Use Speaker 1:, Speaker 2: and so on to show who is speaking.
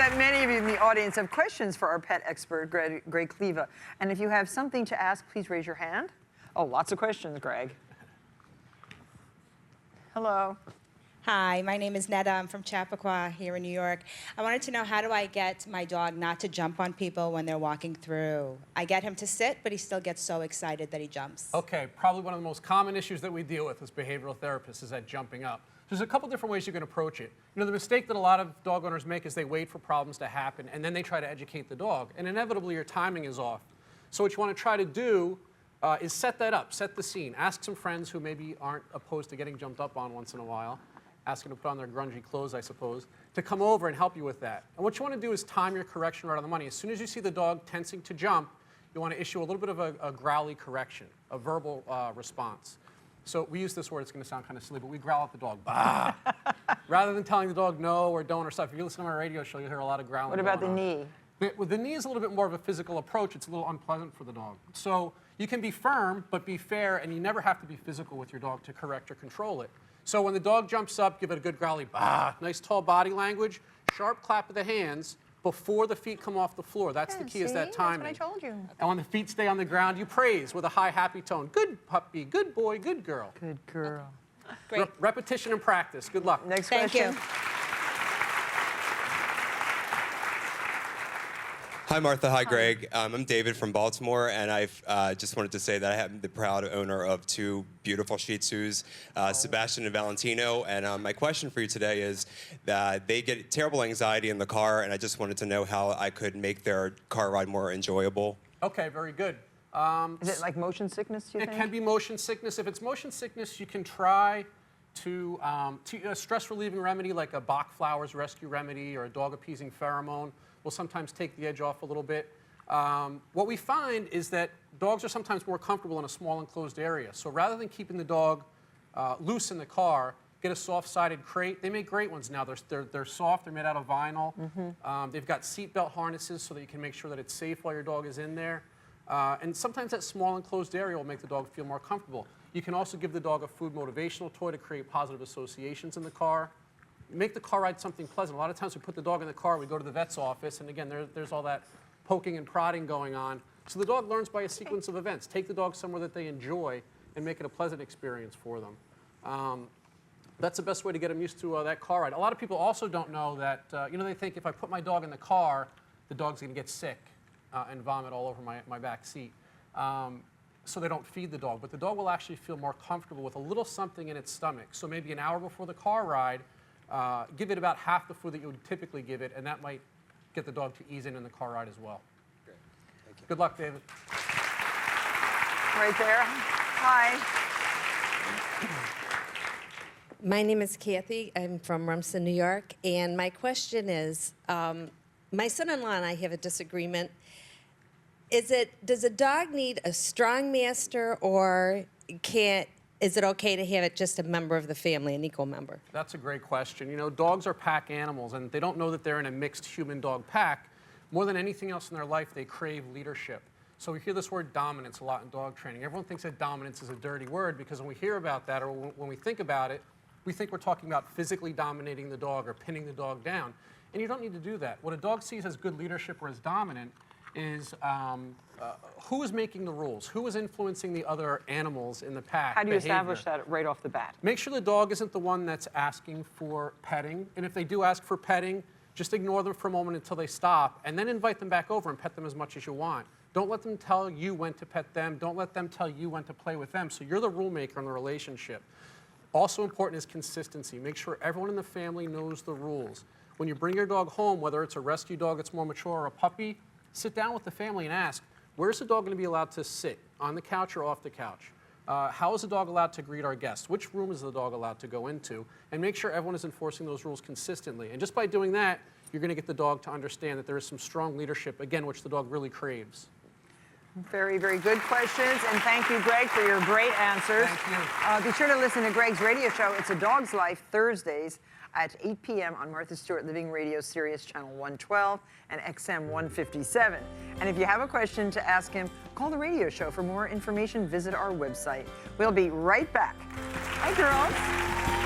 Speaker 1: that many of you in the audience have questions for our pet expert, Greg Kleva. And if you have something to ask, please raise your hand. Oh, lots of questions, Greg. Hello.
Speaker 2: Hi, my name is Netta. I'm from Chappaqua here in New York. I wanted to know, how do I get my dog not to jump on people when they're walking through? I get him to sit, but he still gets so excited that he jumps.
Speaker 3: Okay, probably one of the most common issues that we deal with as behavioral therapists is that jumping up. There's a couple different ways you can approach it. You know, the mistake that a lot of dog owners make is they wait for problems to happen and then they try to educate the dog, and inevitably your timing is off. So what you want to try to do is set that up, set the scene. Ask some friends who maybe aren't opposed to getting jumped up on once in a while. Ask them to put on their grungy clothes, I suppose, to come over and help you with that. And what you want to do is time your correction right on the money. As soon as you see the dog tensing to jump, you want to issue a little bit of a growly correction, a verbal response. So we use this word, it's going to sound kind of silly, but we growl at the dog, bah! Rather than telling the dog no or don't or stuff. If you listen to my radio show, you'll hear a lot of growling.
Speaker 1: What about the knee?
Speaker 3: Well, the knee is a little bit more of a physical approach. It's a little unpleasant for the dog. So you can be firm, but be fair, and you never have to be physical with your dog to correct or control it. So when the dog jumps up, give it a good growly, bah, nice tall body language, sharp clap of the hands before the feet come off the floor. That's the key, is that timing.
Speaker 1: That's what I told you.
Speaker 3: And when the feet stay on the ground, you praise with a high, happy tone. Good puppy, good boy, good girl.
Speaker 1: Good girl.
Speaker 2: Great.
Speaker 3: Repetition and practice. Good luck.
Speaker 1: Next
Speaker 2: Thank
Speaker 1: question.
Speaker 2: you.
Speaker 4: Hi, Martha. Hi, Greg. I'm David from Baltimore, and I've just wanted to say that I am the proud owner of two beautiful Shih Tzus, Sebastian and Valentino. And my question for you today is that they get terrible anxiety in the car, and I just wanted to know how I could make their car ride more enjoyable.
Speaker 3: Okay, very good.
Speaker 1: Is it like motion sickness, do you
Speaker 3: It
Speaker 1: think?
Speaker 3: can be motion sickness. If it's motion sickness, you can try to a stress-relieving remedy like a Bach Flowers rescue remedy or a dog-appeasing pheromone will sometimes take the edge off a little bit. What we find is that dogs are sometimes more comfortable in a small enclosed area. So rather than keeping the dog loose in the car, get a soft-sided crate. They make great ones now. They're soft. They're made out of vinyl. They've got seatbelt harnesses so that you can make sure that it's safe while your dog is in there. And sometimes that small enclosed area will make the dog feel more comfortable. You can also give the dog a food motivational toy to create positive associations in the car. Make the car ride something pleasant. A lot of times we put the dog in the car, we go to the vet's office, and again, there's all that poking and prodding going on. So the dog learns by a sequence of events. Take the dog somewhere that they enjoy and make it a pleasant experience for them. That's the best way to get them used to that car ride. A lot of people also don't know that, they think if I put my dog in the car, the dog's going to get sick and vomit all over my back seat. So they don't feed the dog. But the dog will actually feel more comfortable with a little something in its stomach. So maybe an hour before the car ride, give it about half the food that you would typically give it, and that might get the dog to ease in the car ride as well.
Speaker 4: Great. Thank you.
Speaker 3: Good luck, David.
Speaker 1: Right there. Hi.
Speaker 5: My name is Kathy. I'm from Rumson, New York. And my question is, my son-in-law and I have a disagreement. Does a dog need a strong master, or is it okay to have it just a member of the family, an equal member?
Speaker 3: That's a great question. You know, dogs are pack animals, and they don't know that they're in a mixed human-dog pack. More than anything else in their life, they crave leadership. So we hear this word dominance a lot in dog training. Everyone thinks that dominance is a dirty word because when we hear about that or when we think about it, we think we're talking about physically dominating the dog or pinning the dog down. And you don't need to do that. What a dog sees as good leadership or as dominant is who is making the rules, who is influencing the other animals in the pack.
Speaker 1: How do you
Speaker 3: behavior.
Speaker 1: establish that right off the bat?
Speaker 3: Make sure the dog isn't the one that's asking for petting. And if they do ask for petting, just ignore them for a moment until they stop, and then invite them back over and pet them as much as you want. Don't let them tell you when to pet them. Don't let them tell you when to play with them. So you're the rule maker in the relationship. Also important is consistency. Make sure everyone in the family knows the rules. When you bring your dog home, whether it's a rescue dog that's more mature or a puppy, sit down with the family and ask, where's the dog going to be allowed to sit, on the couch or off the couch? How is the dog allowed to greet our guests? Which room is the dog allowed to go into? And make sure everyone is enforcing those rules consistently. And just by doing that, you're going to get the dog to understand that there is some strong leadership, again, which the dog really craves.
Speaker 1: Very, very good questions. And thank you, Greg, for your great answers.
Speaker 3: Thank you.
Speaker 1: Be sure to listen to Greg's radio show. It's A Dog's Life, Thursdays at 8 p.m. on Martha Stewart Living Radio, Sirius Channel 112 and XM 157. And if you have a question to ask him, call the radio show. For more information, visit our website. We'll be right back. Hi, girls.